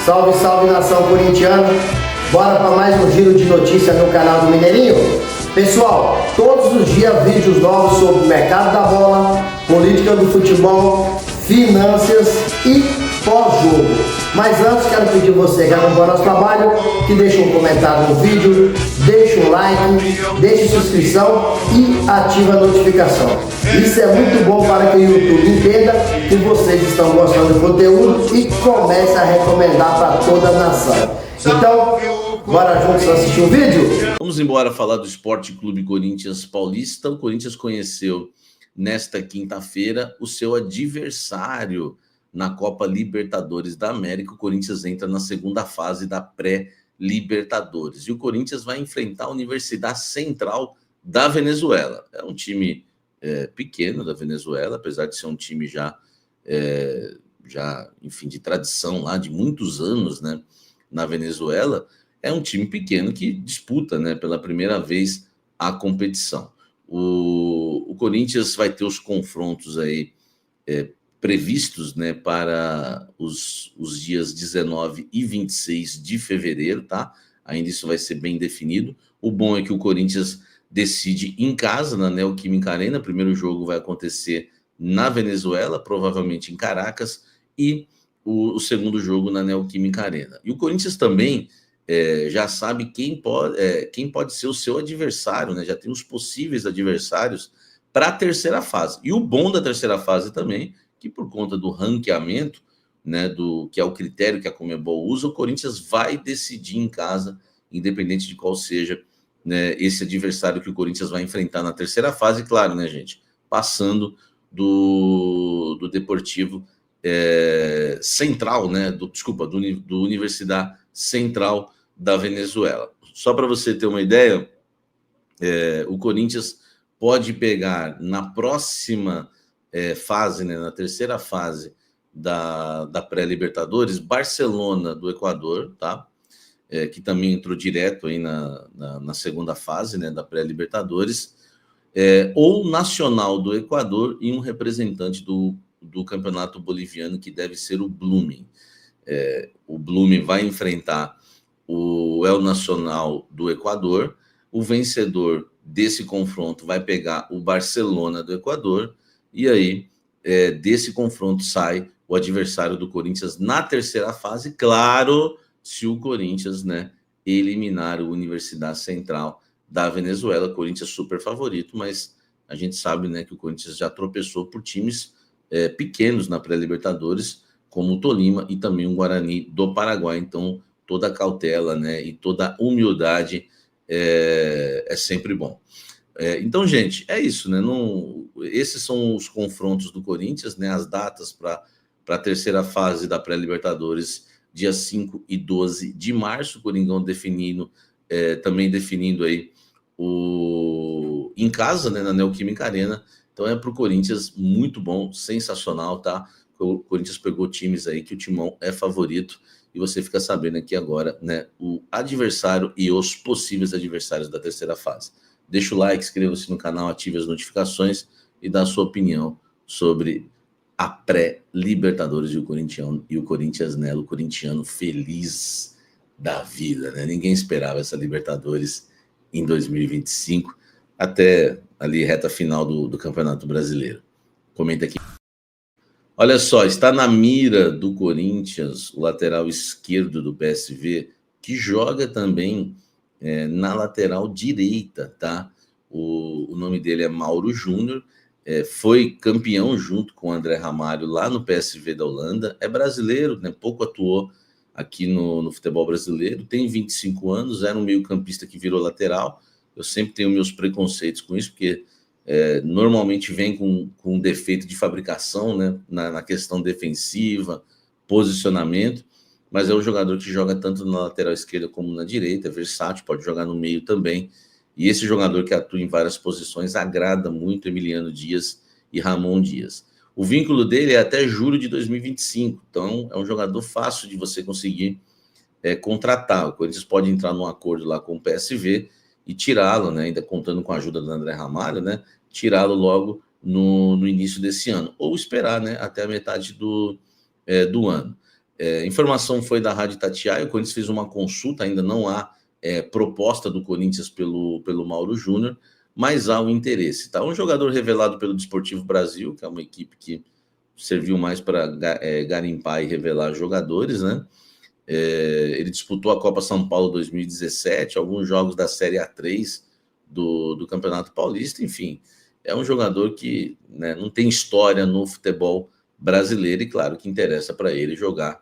Salve, salve, nação corintiana. Bora para mais um giro de notícias no canal do Mineirinho? Pessoal, todos os dias vídeos novos sobre o mercado da bola, política do futebol, finanças e pós-jogo. Mas antes quero pedir você que acompanha nosso trabalho, que deixe um comentário no vídeo, deixe um like, deixe sua inscrição e ative a notificação. Isso é muito bom para que o YouTube entenda que vocês estão gostando do conteúdo e comece a recomendar para toda a nação. Então, bora juntos assistir o vídeo? Vamos embora falar do Esporte Clube Corinthians Paulista. O Corinthians conheceu nesta quinta-feira o seu adversário na Copa Libertadores da América. O Corinthians entra na segunda fase da pré-Libertadores. E o Corinthians vai enfrentar a Universidade Central da Venezuela. É um time pequeno da Venezuela, apesar de ser um time enfim, de tradição lá de muitos anos, né, na Venezuela. É um time pequeno que disputa, né, pela primeira vez a competição. O Corinthians vai ter os confrontos aí previstos, né, para os dias 19 e 26 de fevereiro, tá? Ainda isso vai ser bem definido. O bom é que o Corinthians decide em casa, na Neoquímica Arena. O primeiro jogo vai acontecer na Venezuela, provavelmente em Caracas, e o segundo jogo na Neoquímica Arena. E o Corinthians também já sabe quem pode ser o seu adversário, né? Já tem os possíveis adversários para a terceira fase. E o bom da terceira fase também, que por conta do ranqueamento, né, que é o critério que a Conmebol usa, o Corinthians vai decidir em casa, independente de qual seja, né, esse adversário que o Corinthians vai enfrentar na terceira fase, claro, né, gente, passando do Deportivo Central, né, do Universidade Central da Venezuela. Só para você ter uma ideia, o Corinthians pode pegar na próxima fase, né, na terceira fase da pré-Libertadores, Barcelona do Equador, tá? Que também entrou direto aí na segunda fase, né, da pré-Libertadores, ou Nacional do Equador e um representante do campeonato boliviano, que deve ser o Blooming. O Blooming vai enfrentar o El Nacional do Equador. O vencedor desse confronto vai pegar o Barcelona do Equador, e aí desse confronto sai o adversário do Corinthians na terceira fase, claro, se o Corinthians, né, eliminar o Universidade Central da Venezuela. Corinthians super favorito, mas a gente sabe, né, que o Corinthians já tropeçou por times pequenos na pré-Libertadores, como o Tolima e também o Guarani do Paraguai. Então, toda a cautela, né, e toda a humildade é sempre bom. Então, gente, é isso, né? Esses são os confrontos do Corinthians, né? As datas para a terceira fase da pré-Libertadores, dia 5 e 12 de março. O Coringão também definindo aí em casa, né, na Neoquímica Arena. Então é para o Corinthians muito bom, sensacional, tá? O Corinthians pegou times aí que o Timão é favorito, e você fica sabendo aqui agora, né, o adversário e os possíveis adversários da terceira fase. Deixa o like, inscreva-se no canal, ative as notificações e dá a sua opinião sobre a pré-Libertadores e o Corinthians, né, o corintiano feliz da vida, né? Ninguém esperava essa Libertadores em 2025, até ali reta final do Campeonato Brasileiro. Comenta aqui. Olha só, está na mira do Corinthians o lateral esquerdo do PSV, que joga também na lateral direita, tá? O nome dele é Mauro Júnior, foi campeão junto com o André Ramalho lá no PSV da Holanda, é brasileiro, né? Pouco atuou aqui no futebol brasileiro, tem 25 anos, era um meio-campista que virou lateral. Eu sempre tenho meus preconceitos com isso, porque normalmente vem com um defeito de fabricação, né, na questão defensiva, posicionamento, mas é um jogador que joga tanto na lateral esquerda como na direita, é versátil, pode jogar no meio também, e esse jogador que atua em várias posições agrada muito Emiliano Dias e Ramon Dias. O vínculo dele é até julho de 2025, então é um jogador fácil de você conseguir contratar. O Corinthians pode entrar num acordo lá com o PSV e tirá-lo, né, ainda contando com a ajuda do André Ramalho, né, tirá-lo logo no início desse ano, ou esperar, né, até a metade do ano. Informação foi da Rádio Itatiaia, o Corinthians fez uma consulta, ainda não há proposta do Corinthians pelo Mauro Júnior, mas há um interesse. Tá? Um jogador revelado pelo Desportivo Brasil, que é uma equipe que serviu mais para garimpar e revelar jogadores, né? Ele disputou a Copa São Paulo 2017, alguns jogos da Série A3 do Campeonato Paulista, enfim. É um jogador que, né, não tem história no futebol brasileiro e, claro, que interessa para ele jogar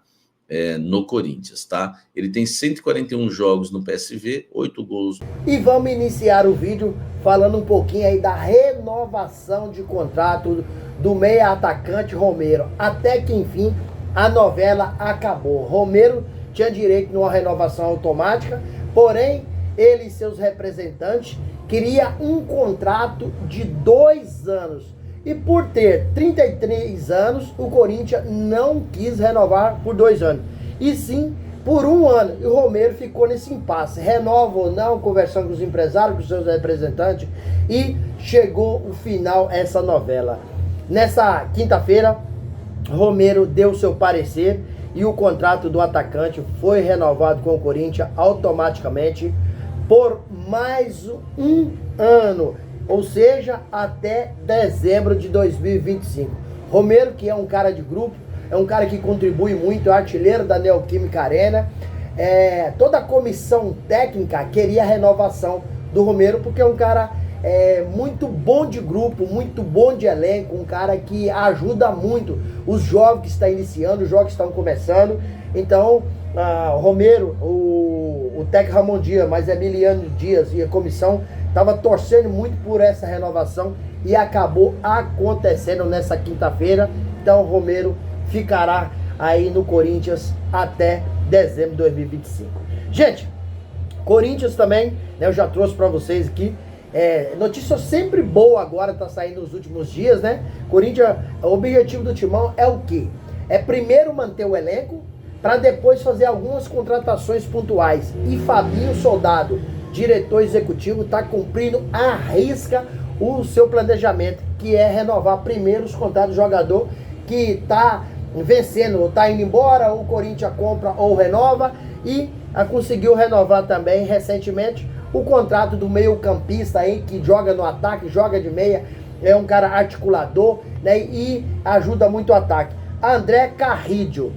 no Corinthians, tá? Ele tem 141 jogos no PSV, 8 gols. E vamos iniciar o vídeo falando um pouquinho aí da renovação de contrato do meia atacante Romero. Até que, enfim, a novela acabou. Romero tinha direito numa renovação automática, porém, ele e seus representantes queria um contrato de 2 anos. E por ter 33 anos, o Corinthians não quis renovar por 2 anos. E sim por 1 ano. E o Romero ficou nesse impasse. Renova ou não, conversando com os empresários, com os seus representantes. E chegou o final essa novela. Nessa quinta-feira, Romero deu seu parecer e o contrato do atacante foi renovado com o Corinthians automaticamente por mais 1 ano. Ou seja, até dezembro de 2025. Romero, que é um cara de grupo, é um cara que contribui muito, é artilheiro da Neoquímica Arena. Toda a comissão técnica queria a renovação do Romero, porque é um cara muito bom de grupo, muito bom de elenco, um cara que ajuda muito os jovens que estão iniciando, os jovens que estão começando. Então, Romero, o técnico Ramon Dias, mas Emiliano Dias e a comissão estava torcendo muito por essa renovação e acabou acontecendo nessa quinta-feira. Então o Romero ficará aí no Corinthians até dezembro de 2025. Gente, Corinthians também, né, eu já trouxe para vocês aqui, notícia sempre boa agora, tá saindo nos últimos dias, né? Corinthians, o objetivo do Timão é o quê? É primeiro manter o elenco, para depois fazer algumas contratações pontuais. E Fabinho Soldado, diretor executivo, está cumprindo à risca o seu planejamento, que é renovar primeiro os contratos do jogador que está vencendo, ou está indo embora, o Corinthians compra ou renova, e conseguiu renovar também recentemente o contrato do meio campista aí, que joga no ataque, joga de meia, é um cara articulador, né, e ajuda muito o ataque. André Carrillo,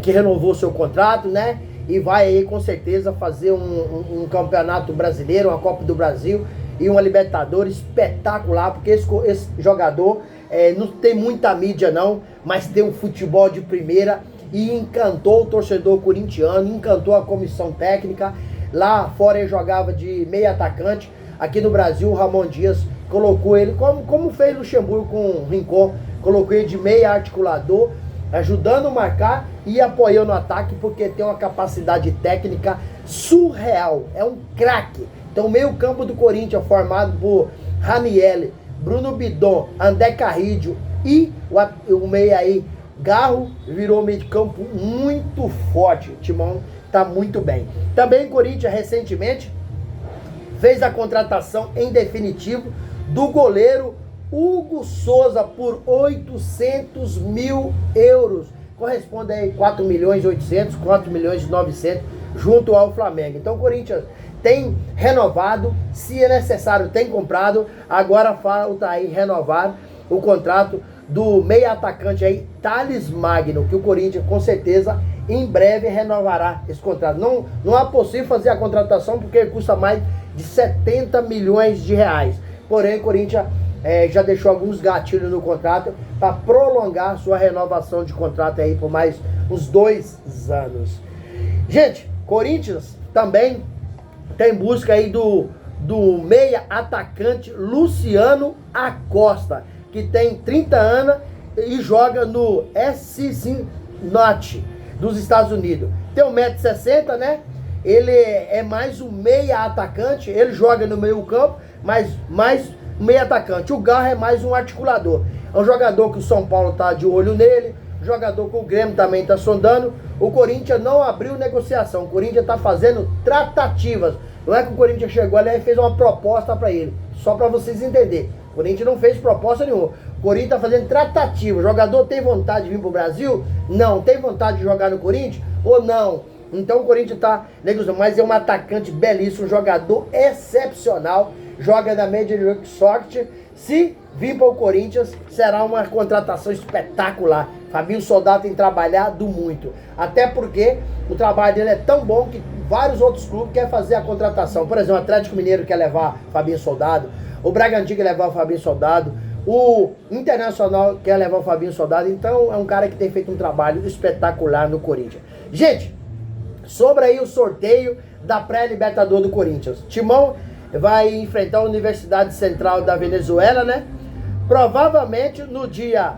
que renovou seu contrato, né? E vai aí com certeza fazer um campeonato brasileiro, uma Copa do Brasil e uma Libertadores espetacular, porque esse jogador não tem muita mídia não, mas tem um futebol de primeira e encantou o torcedor corintiano, encantou a comissão técnica. Lá fora ele jogava de meio atacante, aqui no Brasil o Ramon Dias colocou ele, como fez Luxemburgo com o Rincon, colocou ele de meio articulador, ajudando a marcar e apoiando o ataque, porque tem uma capacidade técnica surreal, é um craque. Então o meio campo do Corinthians formado por Raniel, Bruno Bidon, André Carrillo e o meio aí, Garro, virou um meio de campo muito forte. O Timão tá muito bem. Também o Corinthians recentemente fez a contratação em definitivo do goleiro Hugo Souza por 800 mil euros. Corresponde aí 4 milhões 800, 4 milhões 900 junto ao Flamengo. Então o Corinthians tem renovado, se é necessário tem comprado. Agora falta aí renovar o contrato do meia atacante aí, Thales Magno, que o Corinthians com certeza em breve renovará esse contrato. Não é possível fazer a contratação porque custa mais de 70 milhões de reais. Porém, o Corinthians já deixou alguns gatilhos no contrato para prolongar sua renovação de contrato aí por mais uns 2 anos. Gente, Corinthians também tem em busca aí do meia atacante Luciano Acosta, que tem 30 anos e joga no SC Cincinnati dos Estados Unidos. Tem 1,60 m, né? Ele é mais um meia atacante, ele joga no meio campo, mas mais meia atacante. O Garro é mais um articulador. É um jogador que o São Paulo tá de olho nele, jogador que o Grêmio também tá sondando. O Corinthians não abriu negociação, o Corinthians tá fazendo tratativas. Não é que o Corinthians chegou ali e fez uma proposta para ele, só para vocês entenderem. O Corinthians não fez proposta nenhuma. Corinthians está fazendo tratativa. O jogador tem vontade de vir para o Brasil? Não. Tem vontade de jogar no Corinthians? Ou não? Então o Corinthians está negociando. Mas é um atacante belíssimo, um jogador excepcional. Joga na Major League Soccer. Se vir para o Corinthians, será uma contratação espetacular. Fabinho Soldado tem trabalhado muito. Até porque o trabalho dele é tão bom que vários outros clubes querem fazer a contratação. Por exemplo, o Atlético Mineiro quer levar Fabinho Soldado. O Bragantino quer levar o Fabinho Soldado. O Internacional quer levar o Fabinho Soldado. Então é um cara que tem feito um trabalho espetacular no Corinthians. Gente, sobre aí o sorteio da pré-libertador do Corinthians. Timão vai enfrentar a Universidade Central da Venezuela, né? Provavelmente no dia,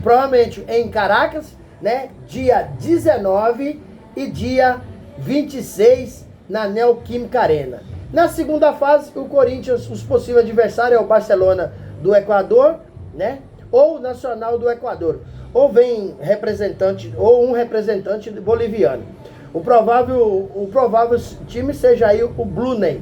provavelmente em Caracas, né? Dia 19 e dia 26 na Neoquímica Arena. Na segunda fase, o Corinthians, os possíveis adversários é o Barcelona do Equador, né? Ou o Nacional do Equador. Ou vem representante, ou um representante boliviano. O provável time seja aí o Brunei,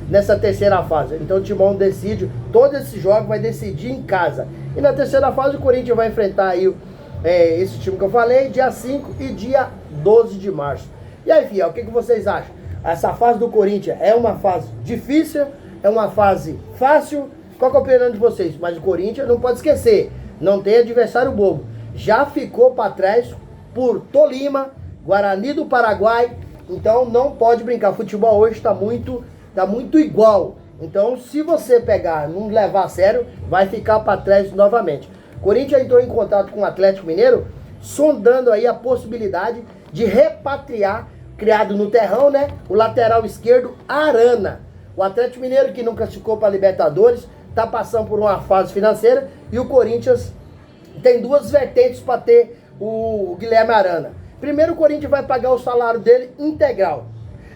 nessa terceira fase. Então o Timão decide, todo esse jogo vai decidir em casa. E na terceira fase o Corinthians vai enfrentar aí esse time que eu falei, dia 5 e dia 12 de março. E aí, fiel, o que vocês acham? Essa fase do Corinthians é uma fase difícil? É uma fase fácil? Qual que é a opinião de vocês? Mas o Corinthians não pode esquecer, não tem adversário bobo. Já ficou para trás por Tolima, Guarani do Paraguai. Então não pode brincar. O futebol hoje está muito igual. Então se você pegar, não levar a sério, vai ficar para trás novamente. O Corinthians entrou em contato com o Atlético Mineiro, sondando aí a possibilidade de repatriar, criado no terrão, né? O lateral esquerdo, Arana. O Atlético Mineiro, que não classificou para a Libertadores, está passando por uma fase financeira. E o Corinthians tem duas vertentes para ter o Guilherme Arana. Primeiro, o Corinthians vai pagar o salário dele integral.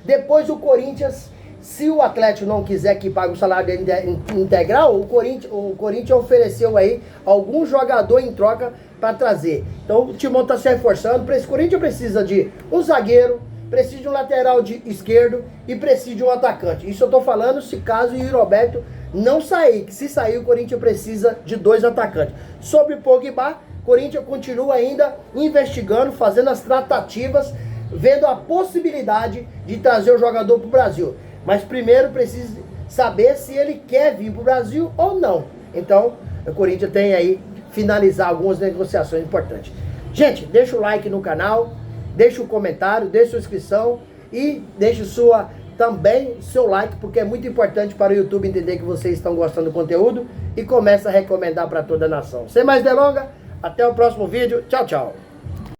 Depois o Corinthians, se o Atlético não quiser que pague o salário dele integral, o Corinthians ofereceu aí algum jogador em troca para trazer. Então o Timão está se reforçando. Esse Corinthians precisa de um zagueiro, precisa de um lateral esquerdo e precisa de um atacante. Isso eu estou falando se caso o Yuri Alberto não sair. Que se sair, o Corinthians precisa de 2 atacantes. Sobre o Pogba, o Corinthians continua ainda investigando, fazendo as tratativas, vendo a possibilidade de trazer o jogador para o Brasil. Mas primeiro precisa saber se ele quer vir para o Brasil ou não. Então, o Corinthians tem aí finalizar algumas negociações importantes. Gente, deixa o like no canal, deixa o comentário, deixa sua inscrição e deixa também seu like, porque é muito importante para o YouTube entender que vocês estão gostando do conteúdo e começa a recomendar para toda a nação. Sem mais delongas, até o próximo vídeo. Tchau, tchau.